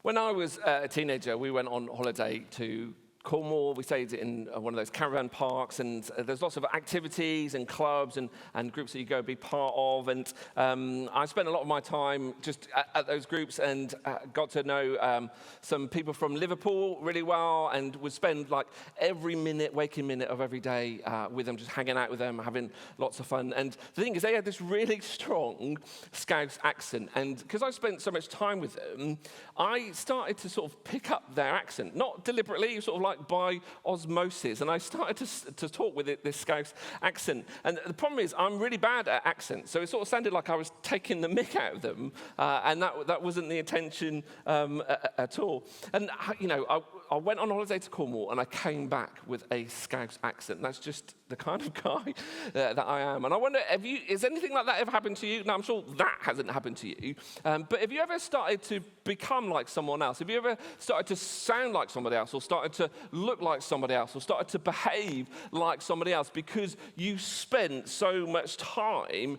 When I was a teenager, we went on holiday to Cornwall. We stayed in one of those caravan parks, and there's lots of activities and clubs and groups that you go be part of. And I spent a lot of my time just at those groups and got to know some people from Liverpool really well, and would spend like every waking minute of every day with them, just hanging out with them, having lots of fun. And the thing is, they had this really strong Scouse accent, and because I spent so much time with them, I started to sort of pick up their accent, not deliberately, sort of like by osmosis, and I started to talk with this Scouse accent. And the problem is, I'm really bad at accents, so it sort of sounded like I was taking the mick out of them, and that wasn't the intention at all. And I went on holiday to Cornwall, and I came back with a Scouse accent. That's just the kind of guy that I am. And I wonder, has anything like that ever happened to you? Now, I'm sure that hasn't happened to you, but have you ever started to become like someone else? Have you ever started to sound like somebody else, or started to look like somebody else, or started to behave like somebody else because you spent so much time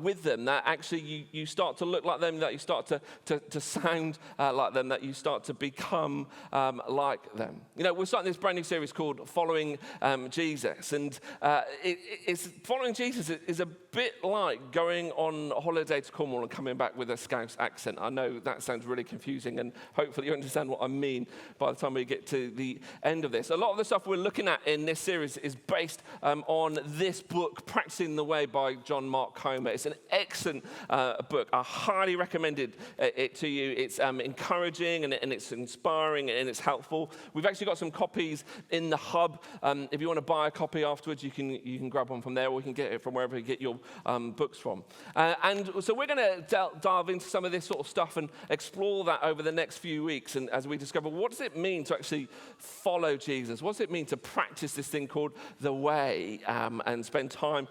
with them that actually you start to look like them, that you start to sound like them, that you start to become like them? We're starting this brand new series called Following Jesus, and it's following Jesus is a bit like going on holiday to Cornwall and coming back with a Scouse accent. I know that sounds really confusing, and hopefully you understand what I mean by the time we get to the end of this. A lot of the stuff we're looking at in this series is based on this book, Practicing the Way by John Mark Comer. It's an excellent book. I highly recommend it to you. It's encouraging, and it's inspiring, and it's helpful. We've actually got some copies in the hub. If you want to buy a copy afterwards, you can grab one from there, or you can get it from wherever you get your books from. And so we're going to dive into some of this sort of stuff and explore that over the next few weeks, and as we discover, what does it mean to actually follow Jesus? What does it mean to practice this thing called the way, and spend time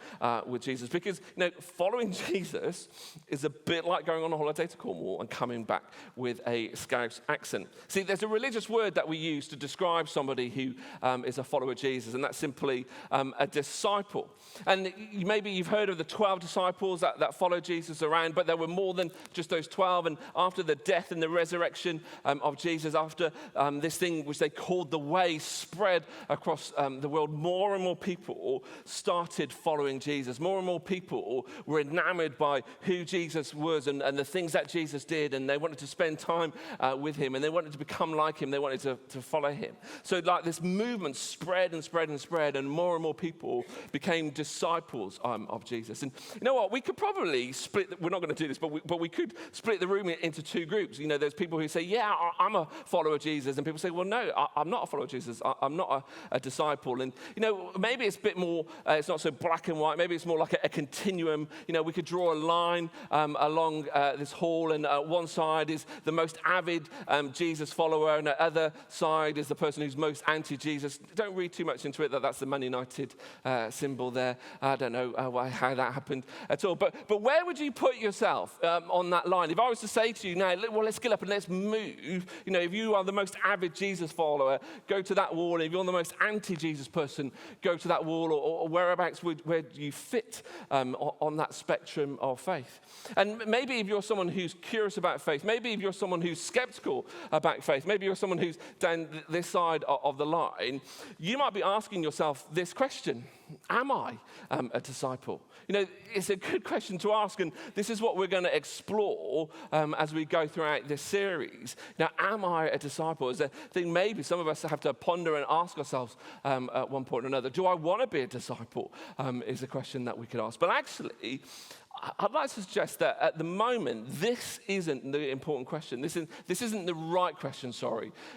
with Jesus? Because following Jesus is a bit like going on a holiday to Cornwall and coming back with a Scouse accent. See, there's a religious word that we use to describe somebody who is a follower of Jesus, and that's simply a disciple. And maybe you've heard of the 12 disciples that followed Jesus around, but there were more than just those 12. And after the death and the resurrection of Jesus, after this thing which they called the way spread across the world, more and more people started following Jesus. More and more people were enamored by who Jesus was and the things that Jesus did, and they wanted to spend time with him, and they wanted to become like him. They wanted to follow him. So like this movement spread and spread and spread, and more people became disciples of Jesus. And you know what? We could probably split, we're not going to do this, but we could split the room into two groups. There's people who say, yeah, I'm a follower of Jesus, and people say, well, no, I'm not a follower of Jesus. I'm not a disciple. And maybe it's a bit more, it's not so black and white. Maybe it's more like a continuum. We could draw a line along this hall, and one side is the most avid Jesus follower, and the other side is the person who's most anti-Jesus. Don't read too much into it, that's the Man United symbol there. I don't know how that happened at all. But where would you put yourself on that line? If I was to say to you now, well, let's get up and let's move. If you are the most avid Jesus follower, go to that wall. If you're the most anti-Jesus person, go to that wall, or whereabouts where do you fit on that spectrum of faith? And maybe if you're someone who's curious about faith, maybe if you're someone who's skeptical about faith, maybe you're someone who's down this side of the line, you might be asking yourself this question: am I a disciple? It's a good question to ask, and this is what we're going to explore as we go throughout this series. Now, am I a disciple? Is a thing maybe some of us have to ponder and ask ourselves at one point or another. Do I want to be a disciple? Is a question that we could ask. But actually, I'd like to suggest that at the moment, this isn't the important question. This isn't the right question,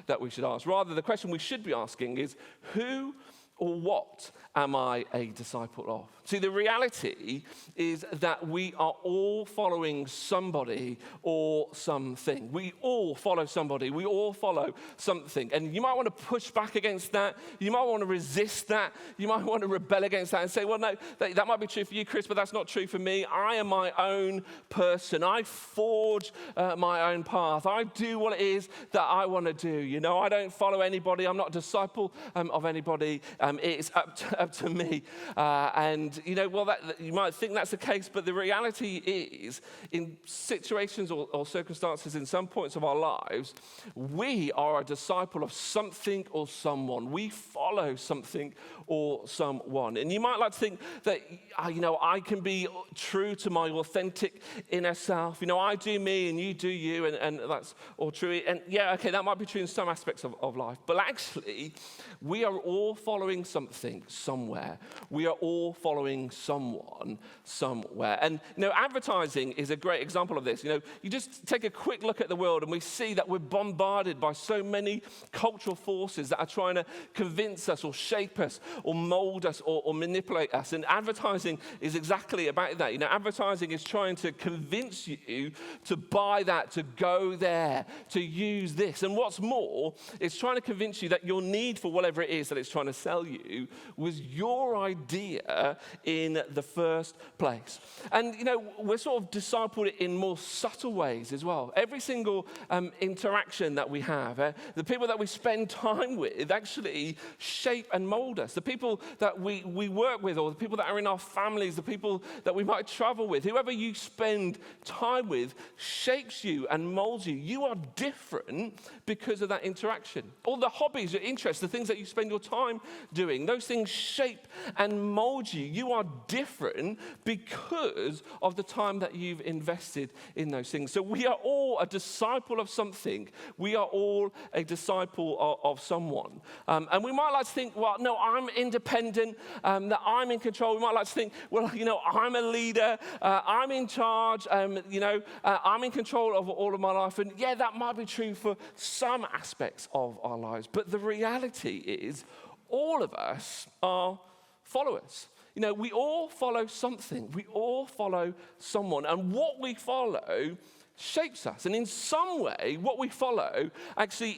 that we should ask. Rather, the question we should be asking is, who or what am I a disciple of? See, the reality is that we are all following somebody or something. We all follow somebody. We all follow something. And you might want to push back against that. You might want to resist that. You might want to rebel against that and say, well, no, that might be true for you, Chris, but that's not true for me. I am my own person. I forge my own path. I do what it is that I want to do. I don't follow anybody. I'm not a disciple of anybody it's up to me. And you might think that's the case, but the reality is, in situations or circumstances, in some points of our lives, we are a disciple of something or someone. We follow something or someone. And you might like to think that, I can be true to my authentic inner self. I do me and you do you, and that's all true. And yeah, okay, that might be true in some aspects of life. But actually, we are all following something somewhere. We are all following someone somewhere. And, advertising is a great example of this. You just take a quick look at the world and we see that we're bombarded by so many cultural forces that are trying to convince us or shape us or mold us or manipulate us. And advertising is exactly about that. Advertising is trying to convince you to buy that, to go there, to use this. And what's more, it's trying to convince you that your need for whatever it is that it's trying to sell you was your idea in the first place. And, we're sort of discipled in more subtle ways as well. Every single interaction that we have, the people that we spend time with actually shape and mold us. The people that we work with, or the people that are in our families, the people that we might travel with, whoever you spend time with shapes you and molds you. You are different because of that interaction. All the hobbies, your interests, the things that you spend your time doing, those things shape and mold you. You are different because of the time that you've invested in those things. So we are all a disciple of something. We are all a disciple of someone. And we might like to think, well, no, I'm independent, that I'm in control. We might like to think, well, I'm a leader, I'm in charge, I'm in control of all of my life. And yeah, that might be true for some aspects of our lives. But the reality is, all of us are followers. We all follow something. We all follow someone. And what we follow shapes us. And in some way, what we follow actually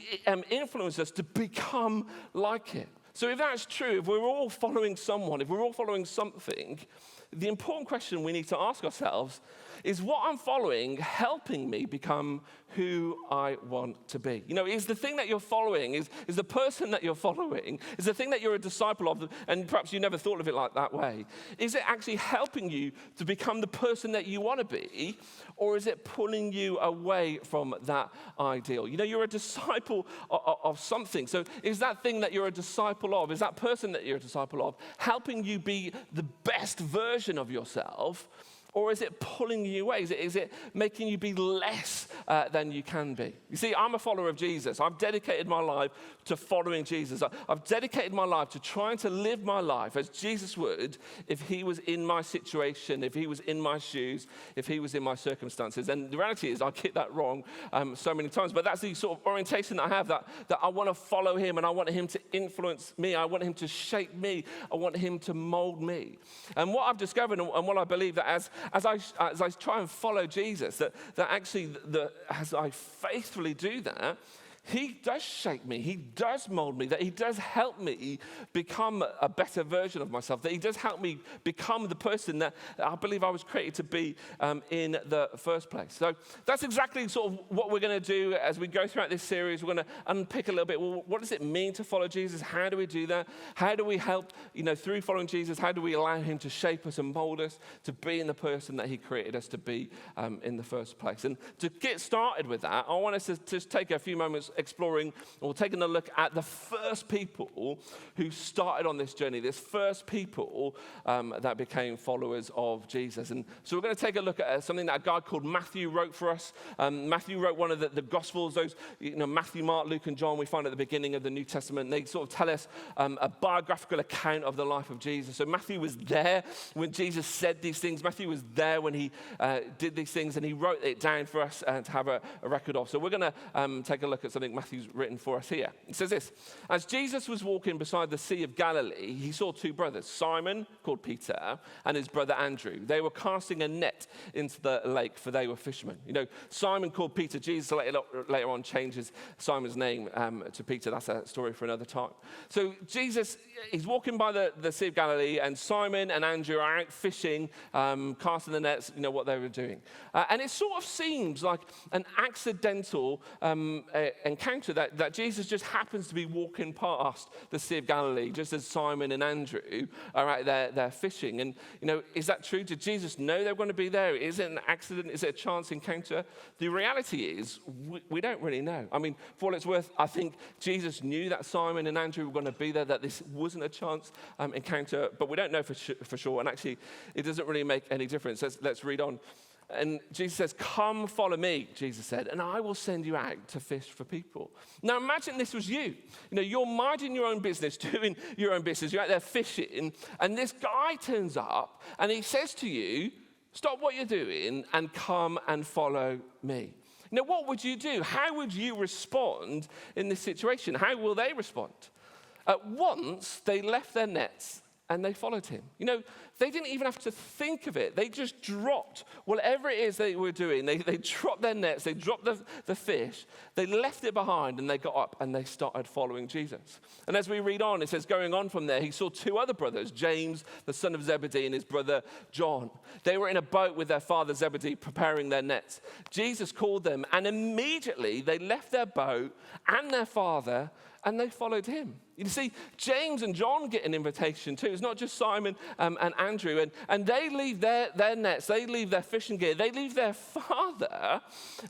influences us to become like it. So if that's true, if we're all following someone, if we're all following something, the important question we need to ask ourselves is, what I'm following helping me become who I want to be? Is the thing that you're following, is the person that you're following, is the thing that you're a disciple of, and perhaps you never thought of it like that way, is it actually helping you to become the person that you want to be, or is it pulling you away from that ideal? You're a disciple of something. So is that thing that you're a disciple of, is that person that you're a disciple of, helping you be the best version of yourself? Or is it pulling you away? Is it making you be less than you can be? You see, I'm a follower of Jesus. I've dedicated my life to following Jesus. I've dedicated my life to trying to live my life as Jesus would if he was in my situation, if he was in my shoes, if he was in my circumstances. And the reality is I get that wrong so many times. But that's the sort of orientation that I have, that I want to follow him and I want him to influence me. I want him to shape me. I want him to mold me. And what I've discovered and what I believe, that as I try and follow Jesus, that actually, as I faithfully do that, he does shape me, he does mold me, that he does help me become a better version of myself, that he does help me become the person that I believe I was created to be in the first place. So that's exactly sort of what we're going to do as we go throughout this series. We're going to unpick a little bit, well, what does it mean to follow Jesus? How do we do that? How do we help, through following Jesus, how do we allow him to shape us and mold us to be in the person that he created us to be in the first place? And to get started with that, I want us to just take a few moments exploring or taking a look at the first people who started on this journey, this first people that became followers of Jesus. And so we're going to take a look at something that a guy called Matthew wrote for us. Matthew wrote one of the Gospels, those, Matthew, Mark, Luke, and John we find at the beginning of the New Testament. They sort of tell us a biographical account of the life of Jesus. So Matthew was there when Jesus said these things. Matthew was there when he did these things, and he wrote it down for us to have a record of. So we're going to take a look at something Matthew's written for us here. It says this: as Jesus was walking beside the Sea of Galilee, he saw two brothers, Simon, called Peter, and his brother Andrew. They were casting a net into the lake, for they were fishermen. Simon, called Peter, Jesus later on changes Simon's name to Peter. That's a story for another time. So Jesus, he's walking by the Sea of Galilee, and Simon and Andrew are out fishing, casting the nets, what they were doing. And it sort of seems like an accidental encounter that Jesus just happens to be walking past the Sea of Galilee, just as Simon and Andrew are out there fishing. And, is that true? Did Jesus know they were going to be there? Is it an accident? Is it a chance encounter? The reality is, we don't really know. I mean, for what it's worth, I think Jesus knew that Simon and Andrew were going to be there, that this wasn't a chance encounter, but we don't know for sure. And actually, it doesn't really make any difference. Let's read on. And Jesus says, "Come, follow me," Jesus said, "and I will send you out to fish for people." Now imagine this was you. You're minding your own business, doing your own business. You're out there fishing, and this guy turns up, and he says to you, "Stop what you're doing and come and follow me." What would you do? How would you respond in this situation? How will they respond? At once, they left their nets and they followed him. They didn't even have to think of it. They just dropped whatever it is they were doing. They dropped their nets, they dropped the fish, they left it behind, and they got up and they started following Jesus. And as we read on, it says, going on from there, he saw two other brothers, James, the son of Zebedee, and his brother John. They were in a boat with their father Zebedee, preparing their nets. Jesus called them, and immediately they left their boat and their father, and they followed him. You see, James and John get an invitation too. It's not just Simon and Andrew. And they leave their nets, they leave their fishing gear, they leave their father,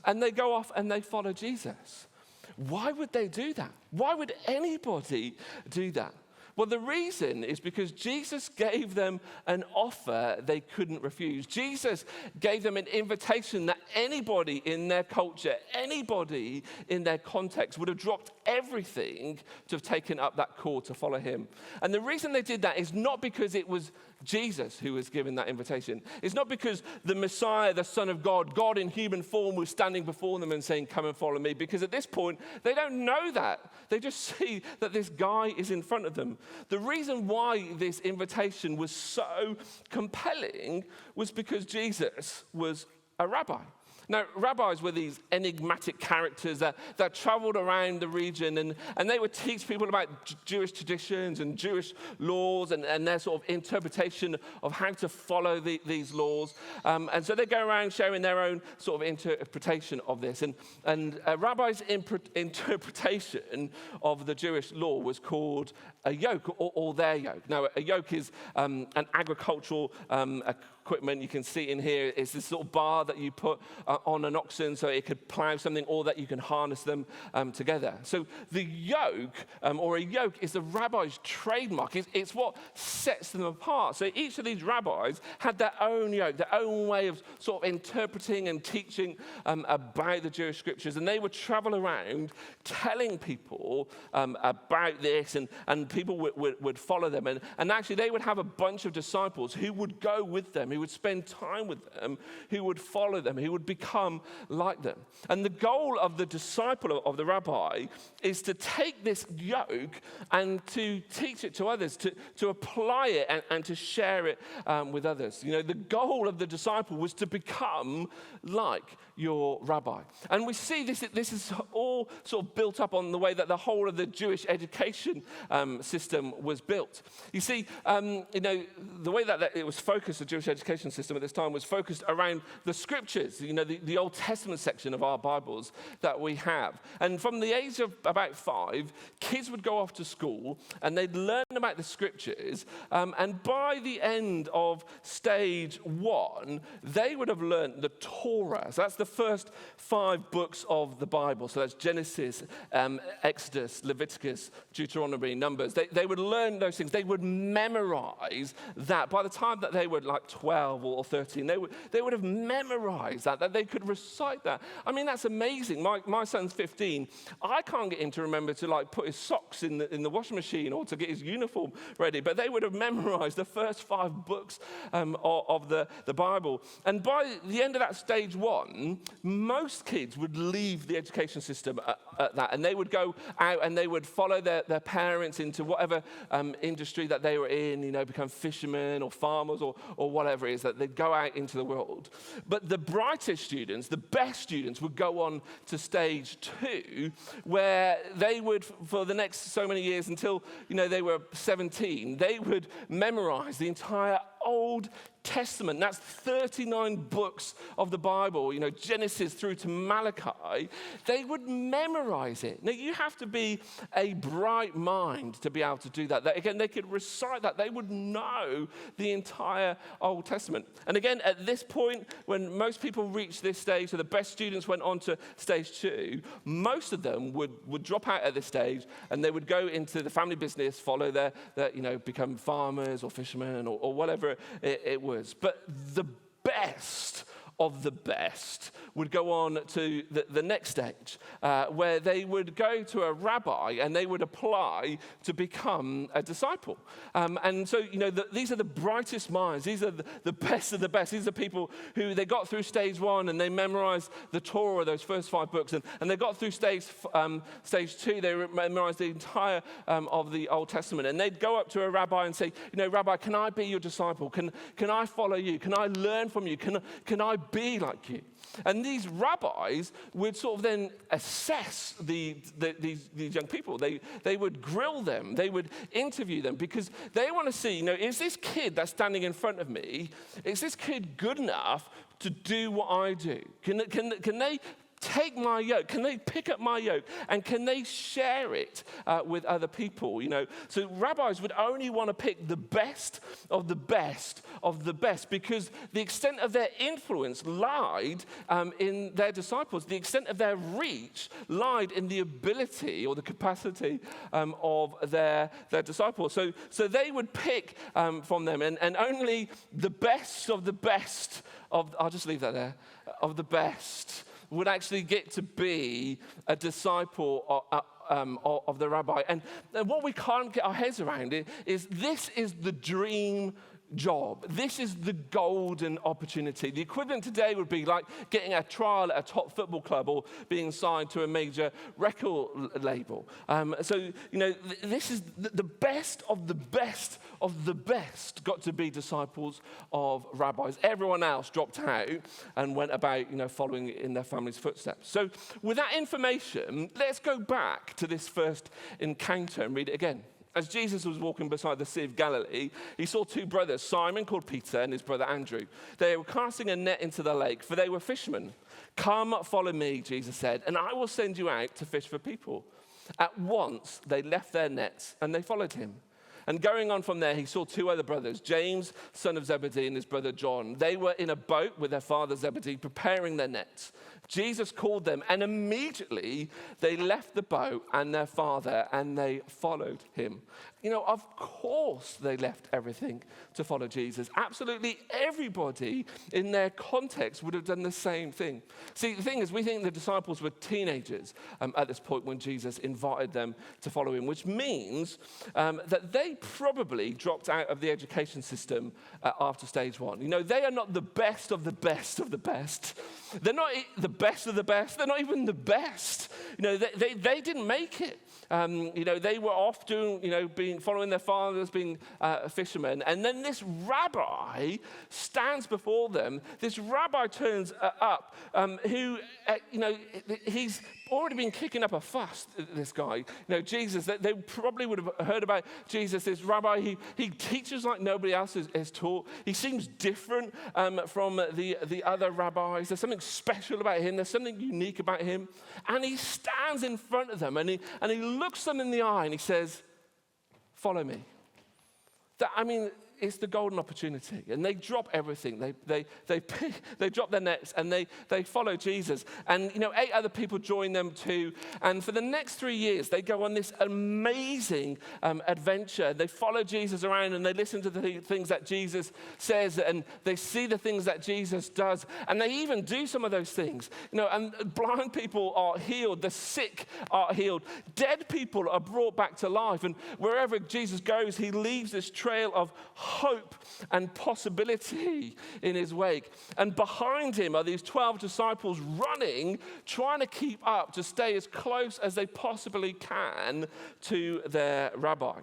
and they go off and they follow Jesus. Why would they do that? Why would anybody do that? Well, the reason is because Jesus gave them an offer they couldn't refuse. Jesus gave them an invitation that anybody in their culture, anybody in their context would have dropped everything to have taken up that call to follow him. And the reason they did that is not because it was Jesus who was given that invitation. It's not because the Messiah, the Son of God, God in human form, was standing before them and saying, "Come and follow me." Because at this point, they don't know that. They just see that this guy is in front of them. The reason why this invitation was so compelling was because Jesus was a rabbi. Now, rabbis were these enigmatic characters that traveled around the region, and they would teach people about Jewish traditions and Jewish laws and their sort of interpretation of how to follow these laws. And so they go around sharing their own sort of interpretation of this. And a rabbi's interpretation of the Jewish law was called a yoke or their yoke. Now, a yoke is an agricultural equipment. You can see in here, it's this sort of bar that you put on an oxen so it could plow something, or that you can harness them together. So the yoke, or a yoke, is the rabbi's trademark. It's what sets them apart. So each of these rabbis had their own yoke, their own way of sort of interpreting and teaching about the Jewish scriptures. And they would travel around telling people about this, and people would follow them. And actually, they would have a bunch of disciples who would go with them, who would spend time with them, who would follow them, who would become like them. And the goal of the disciple of the rabbi is to take this yoke and to teach it to others, to apply it and to share it with others. The goal of the disciple was to become like your rabbi. And we see this is all sort of built up on the way that the whole of the Jewish education system was built. You see, the way that it was focused, the Jewish education system at this time was focused around the scriptures, the Old Testament section of our Bibles that we have. And from the age of about 5, kids would go off to school and they'd learn about the scriptures. And by the end of stage 1, they would have learned the Torah. So that's the first 5 books of the Bible. So that's Genesis, Exodus, Leviticus, Deuteronomy, Numbers. They would learn those things. They would memorize that. By the time that they were like 12 or 13, they would have memorized that they could recite that. I mean, that's amazing. My son's 15. I can't get him to remember to like put his socks in the washing machine or to get his uniform ready, but they would have memorized the first 5 books of the Bible. And by the end of that stage 1, most kids would leave the education system at that, and they would go out and they would follow their parents into whatever industry that they were in, become fishermen or farmers or whatever it is, that they'd go out into the world. But the brightest students, the best students, would go on to stage 2, where they would, for the next so many years until they were 17, they would memorize the entire Old Testament, that's 39 books of the Bible, Genesis through to Malachi, they would memorize it. Now, you have to be a bright mind to be able to do that. Again, they could recite that. They would know the entire Old Testament. And again, at this point, when most people reached this stage, so the best students went on to stage 2, most of them would drop out at this stage, and they would go into the family business, follow their become farmers or fishermen or whatever it was. But the best of the best would go on to the next stage, where they would go to a rabbi and they would apply to become a disciple. And so, these are the brightest minds. These are the best of the best. These are people who they got through stage 1 and they memorized the Torah, those first 5 books. And they got through stage 2, they memorized the entire of the Old Testament. And they'd go up to a rabbi and say, Rabbi, can I be your disciple? Can I follow you? Can I learn from you? Can I be like you? And these rabbis would sort of then assess these young people. They would grill them. They would interview them because they want to see, is this kid that's standing in front of me, is this kid good enough to do what I do? Can they take my yoke? Can they pick up my yoke? And can they share it with other people? So rabbis would only want to pick the best of the best of the best because the extent of their influence lied in their disciples. The extent of their reach lied in the ability or the capacity of their disciples. So they would pick from them, and only the best of the best of, I'll just leave that there, of the best would actually get to be a disciple of the rabbi. And what we can't get our heads around is this is the dream job. This is the golden opportunity. The equivalent today would be like getting a trial at a top football club or being signed to a major record label. This is the best of the best of the best got to be disciples of rabbis. Everyone else dropped out and went about, following in their family's footsteps. So with that information, let's go back to this first encounter and read it again. As Jesus was walking beside the Sea of Galilee, he saw 2 brothers, Simon called Peter and his brother Andrew. They were casting a net into the lake, for they were fishermen. "Come, follow me," Jesus said, "and I will send you out to fish for people." At once they left their nets and they followed him. And going on from there, he saw 2 other brothers, James, son of Zebedee, and his brother John. They were in a boat with their father Zebedee, preparing their nets. Jesus called them, and immediately they left the boat and their father, and they followed him. Of course they left everything to follow Jesus. Absolutely everybody in their context would have done the same thing. See, the thing is, we think the disciples were teenagers at this point when Jesus invited them to follow him, which means that they probably dropped out of the education system after stage 1. They are not the best of the best of the best. They're not the best of the best. They're not even the best. They didn't make it. They were off doing, following their fathers, being fishermen. And then this rabbi stands before them. This rabbi turns up, who, he's already been kicking up a fuss, this guy. Jesus, they probably would have heard about Jesus, this rabbi. He teaches like nobody else is taught. He seems different from the other rabbis. There's something special about him. There's something unique about him. And he stands in front of them and he looks them in the eye and he says, "Follow me." It's the golden opportunity. And they drop everything. They drop their nets and they follow Jesus. And 8 other people join them too. And for the next 3 years, they go on this amazing adventure. They follow Jesus around and they listen to the things that Jesus says and they see the things that Jesus does. And they even do some of those things. And blind people are healed. The sick are healed. Dead people are brought back to life. And wherever Jesus goes, he leaves this trail of hope and possibility in his wake. And behind him are these 12 disciples running, trying to keep up, to stay as close as they possibly can to their rabbi.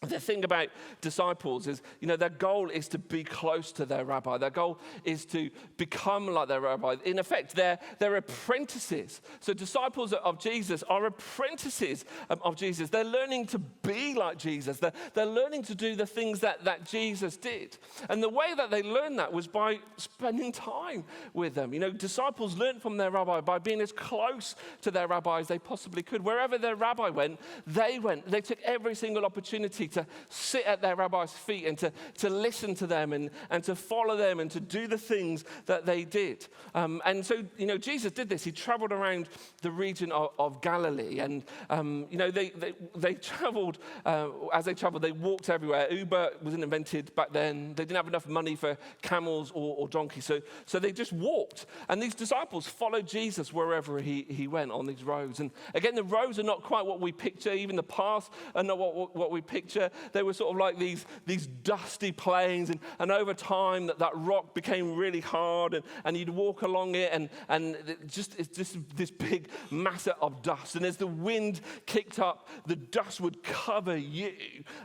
The thing about disciples is, their goal is to be close to their rabbi. Their goal is to become like their rabbi. In effect, they're apprentices. So disciples of Jesus are apprentices of Jesus. They're learning to be like Jesus. They're learning to do the things that Jesus did. And the way that they learned that was by spending time with them. Disciples learned from their rabbi by being as close to their rabbi as they possibly could. Wherever their rabbi went. They took every single opportunity to sit at their rabbi's feet and to listen to them and to follow them and to do the things that they did. And so, Jesus did this. He traveled around the region of Galilee. And, they traveled, as they traveled, they walked everywhere. Uber wasn't invented back then. They didn't have enough money for camels or donkeys. So they just walked. And these disciples followed Jesus wherever he went on these roads. And again, the roads are not quite what we picture. Even the paths are not what we picture. They were sort of like these dusty plains, and over time that rock became really hard, and you'd walk along it, and it's just this big mass of dust. And as the wind kicked up, the dust would cover you.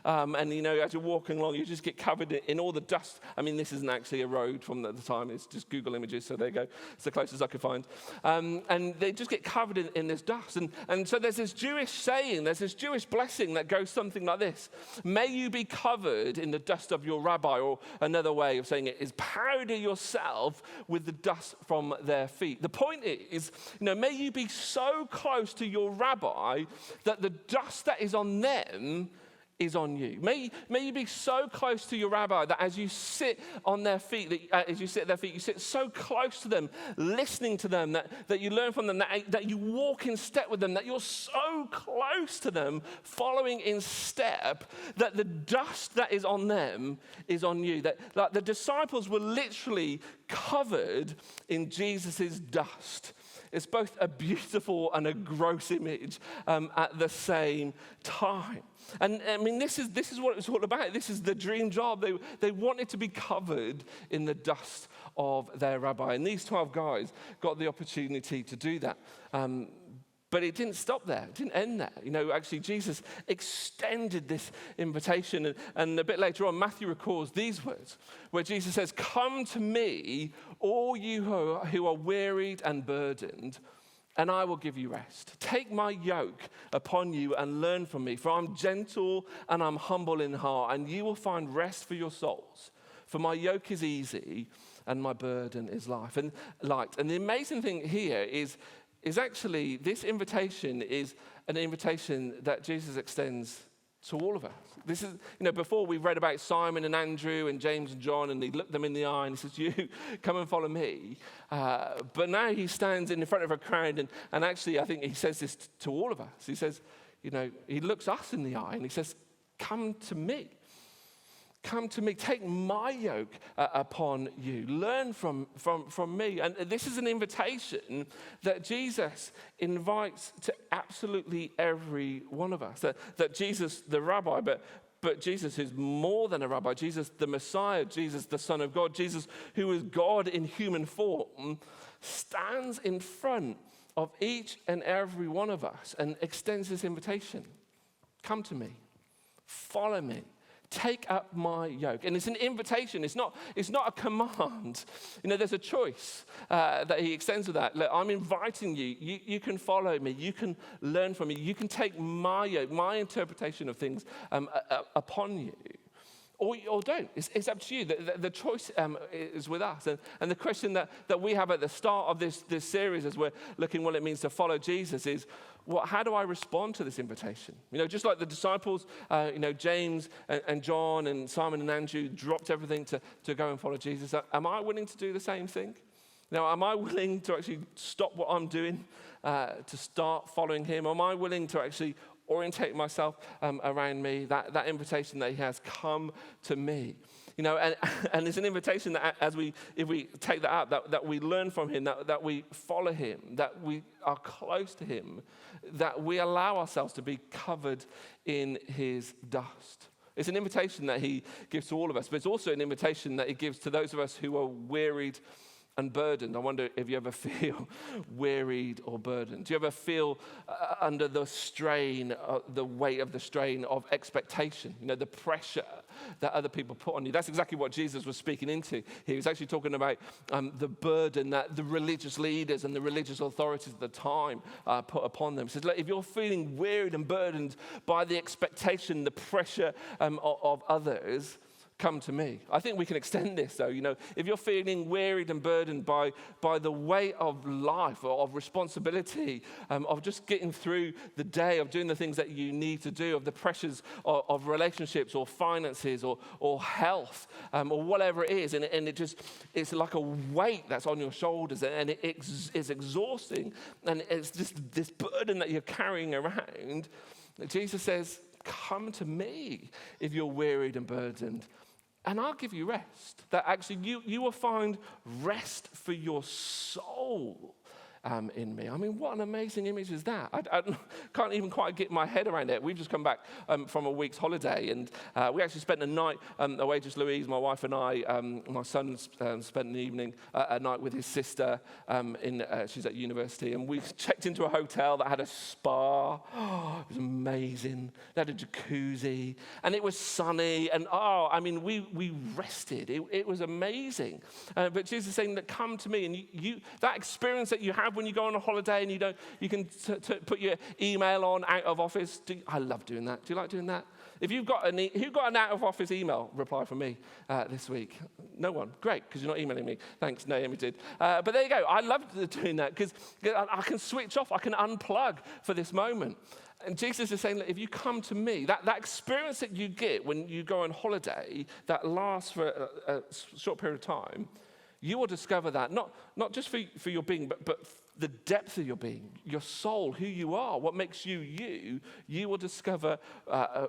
And as you're walking along, you just get covered in all the dust. I mean, this isn't actually a road from the time; it's just Google images. So there you go. It's the closest I could find. And they just get covered in this dust. And so there's this Jewish saying, there's this Jewish blessing that goes something like this. May you be covered in the dust of your rabbi, or another way of saying it is powder yourself with the dust from their feet. The point is, may you be so close to your rabbi that the dust that is on them is on you. May you be so close to your rabbi that as you sit on their feet, you sit so close to them, listening to them, that you learn from them, that you walk in step with them, that you're so close to them, following in step, that the dust that is on them is on you. That like the disciples were literally covered in Jesus' dust. It's both a beautiful and a gross image at the same time. And I mean, this is what it's all about. This is the dream job. They wanted to be covered in the dust of their rabbi. And these 12 guys got the opportunity to do that. But it didn't stop there. It didn't end there. Actually, Jesus extended this invitation. And a bit later on, Matthew records these words, where Jesus says, "Come to me, all you who are wearied and burdened, and I will give you rest. Take my yoke upon you and learn from me, for I'm gentle and I'm humble in heart, and you will find rest for your souls. For my yoke is easy and my burden is light." And the amazing thing here is actually this invitation is an invitation that Jesus extends to all of us. This is, before we've read about Simon and Andrew and James and John, and he looked them in the eye and he says, "You, come and follow me." But now he stands in front of a crowd, and actually I think he says this to all of us. He says, he looks us in the eye and he says, "Come to me. Come to me, take my yoke upon you. Learn from me." And this is an invitation that Jesus invites to absolutely every one of us. That Jesus, the rabbi, but Jesus who's more than a rabbi, Jesus the Messiah, Jesus the Son of God, Jesus who is God in human form, stands in front of each and every one of us and extends this invitation. Come to me, follow me. Take up my yoke. And it's an invitation. It's not a command. There's a choice that he extends with that. Look, I'm inviting you. You can follow me. You can learn from me. You can take my yoke, my interpretation of things upon you. Or don't. It's up to you. The choice is with us. And the question that we have at the start of this series as we're looking what it means to follow Jesus is, how do I respond to this invitation? Just like the disciples, James and John and Simon and Andrew dropped everything to go and follow Jesus. Am I willing to do the same thing? Am I willing to actually stop what I'm doing to start following him? Am I willing to actually orientate myself around me, that invitation that he has, come to me. And it's an invitation that if we take that up, that we learn from him, that we follow him, that we are close to him, that we allow ourselves to be covered in his dust. It's an invitation that he gives to all of us, but it's also an invitation that he gives to those of us who are wearied and burdened, I wonder if you ever feel wearied or burdened. Do you ever feel under the strain, the weight of the strain of expectation? You know, the pressure that other people put on you. That's exactly what Jesus was speaking into. He was actually talking about the burden that the religious leaders and the religious authorities at the time put upon them. He says, look, if you're feeling wearied and burdened by the expectation, the pressure of others, come to me. I think we can extend this though. You know, if you're feeling wearied and burdened by the weight of life or of responsibility, of just getting through the day, of doing the things that you need to do, of the pressures of relationships or finances or health or whatever it is, and it's like a weight that's on your shoulders, and it's exhausting, and it's just this burden that you're carrying around. Jesus says, come to me if you're wearied and burdened, and I'll give you rest. That actually you will find rest for your soul in me. I mean, what an amazing image is that? I can't even quite get my head around it. We've just come back from a week's holiday, and we actually spent a night away, just Louise, my wife and I. My son spent an evening, a night with his sister. She's at university, and we checked into a hotel that had a spa. Oh, it was amazing. They had a jacuzzi, and it was sunny, and we rested. It was amazing. But Jesus is saying that come to me, and you that experience that you have when you go on a holiday and you can put your email on out of office. I love doing that. Do you like doing that? If who got an out of office email reply from me this week? No one. Great, because you're not emailing me. Thanks, Naomi did. But there you go. I love doing that because I can switch off. I can unplug for this moment. And Jesus is saying that if you come to me, that experience that you get when you go on holiday that lasts for a short period of time, you will discover that not just for your being, but the depth of your being, your soul, who you are, what makes you will discover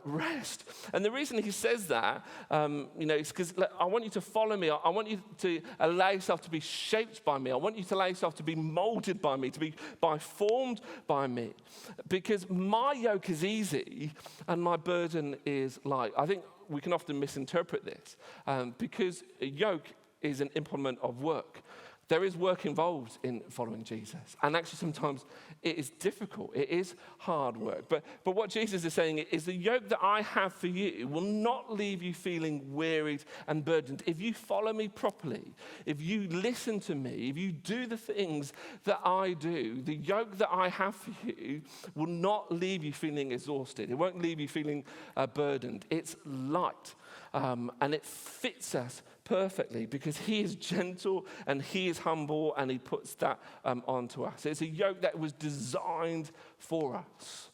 rest. And the reason he says that, is because I want you to follow me. I want you to allow yourself to be shaped by me. I want you to allow yourself to be molded by me, to be formed by me. Because my yoke is easy and my burden is light. I think we can often misinterpret this because a yoke is an implement of work. There is work involved in following Jesus. And actually sometimes it is difficult. It is hard work. But what Jesus is saying is the yoke that I have for you will not leave you feeling wearied and burdened. If you follow me properly, if you listen to me, if you do the things that I do, the yoke that I have for you will not leave you feeling exhausted. It won't leave you feeling burdened. It's light. And it fits us perfectly because he is gentle and he is humble and he puts that onto us. It's a yoke that was designed for us.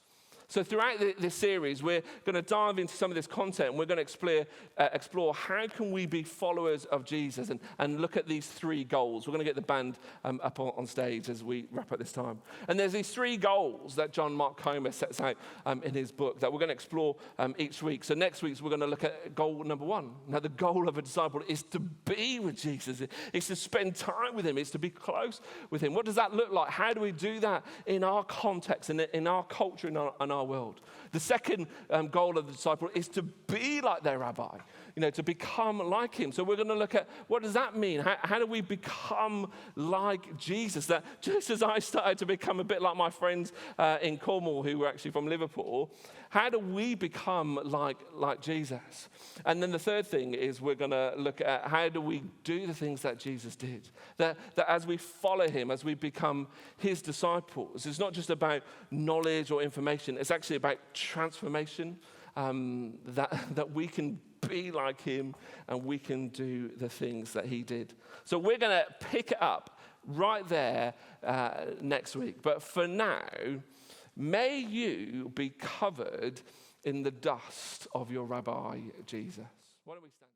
So throughout this series, we're going to dive into some of this content and we're going to explore how can we be followers of Jesus and look at these three goals. We're going to get the band up on stage as we wrap up this time. And there's these three goals that John Mark Comer sets out in his book that we're going to explore each week. So next week, we're going to look at goal number one. Now, the goal of a disciple is to be with Jesus. It's to spend time with him. It's to be close with him. What does that look like? How do we do that in our context and in our culture and our world? The second goal of the disciple is to be like their rabbi, to become like him. So we're going to look at what does that mean? How do we become like Jesus? That just as I started to become a bit like my friends in Cornwall who were actually from Liverpool, how do we become like Jesus? And then the third thing is we're going to look at how do we do the things that Jesus did? That as we follow him, as we become his disciples, it's not just about knowledge or information. It's actually about transformation, that we can be like him and we can do the things that he did. So we're going to pick it up right there next week. But for now, may you be covered in the dust of your Rabbi Jesus. Why don't we stand?